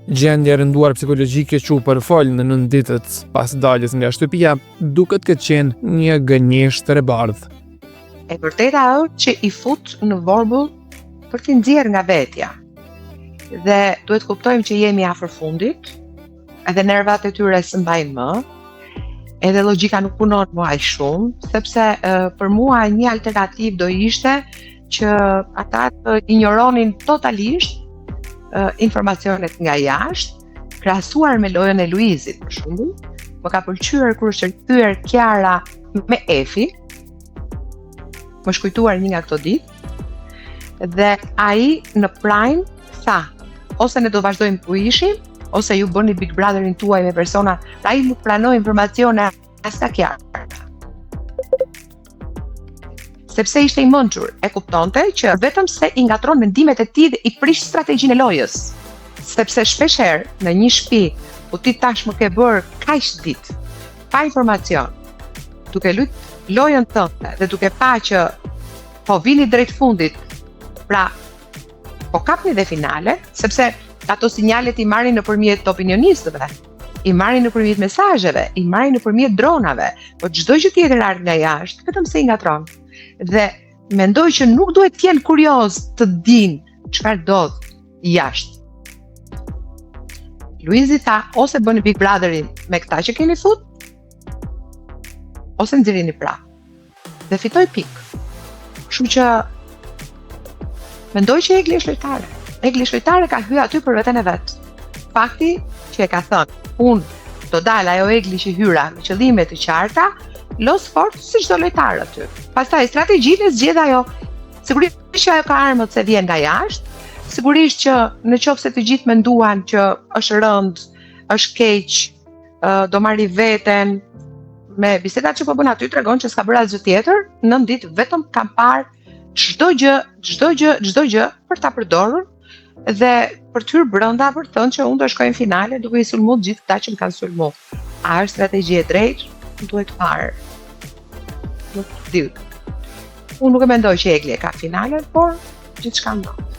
Gjendja e rënduar psikologjike që u përfol në 9 ditët pas daljes nga shtëpia duket këtë qenë një gënjeshtër e bardhë. E vërteta është që i fut në vorbull për t'i nxjerrë nga vetja. Dhe duhet kuptojmë që jemi afër fundit, edhe nervat e tyre së mbajnë më, edhe logjika nuk punon më aq shumë, sepse për mua një alternativë do ishte që ata të injoronin totalisht informacionet nga jashtë, krahasuar me lojën e Luizit për shembull. Më ka pëlqyer kur është rikthyer Kiara me Efi. Më shkujtuar një nga këto ditë dhe ai në Prime tha, ose ne do vazhdojmë ku ishim, ose ju bëni Big Brotherin tuaj me persona, ai nuk pranoi informacione as ka Kiara. Sepse ishte i mençur, e kuptonte që vetëm se i ngatron mendimet e tij dhe i prish strategjinë e lojës. Sepse shpeshherë në një shtëpi ku ti tashmë ke bërë kaq ditë pa informacion, duke luajtur lojën tënde dhe duke pa që po vini drejt fundit, pra po kapni dhe finale, sepse ato sinjalet i marrin nëpërmjet opinionistëve, i marrin nëpërmjet mesazheve, i marrin nëpërmjet dronave, po çdo gjë tjetër ardh nga jashtë, vetëm se i ngatron. Dhe mendoj që nuk duhet të jenë kurioz të dinë çfarë ndodh jashtë. Luizi tha, ose bëni Big Brotherin me këta që keni fut, ose nxjerrini prap. Dhe fitoi pikë. Kështu që mendoj që Egli është lojtare. Egli është lojtare, ka hyrë aty për veten e vet. Fakti që e ka thënë, unë do dal ajo Egli që hyra me qëllime të qarta, los fort si çdo lojtar aty. Pastaj strategjinë zgjedh ajo. Sigurisht që ajo ka armët se vjen nga jashtë. Sigurisht që në qoftë se të gjithë menduan që është rënd, është keq, do marri veten, me bisedat që po bën aty tregon që s'ka bërë asgjë tjetër, 9 ditë vetëm kam parë çdo gjë për ta përdorur dhe për të hyrë brenda për të thënë që unë do shkoj në finale duke i sulmuar gjithë këta që më kanë sulmuar. A është strategji e drejtë? Duhet parë. Nuk di. Unë nuk e mendoj që Egli e ka finalen, por gjithçka ndodh.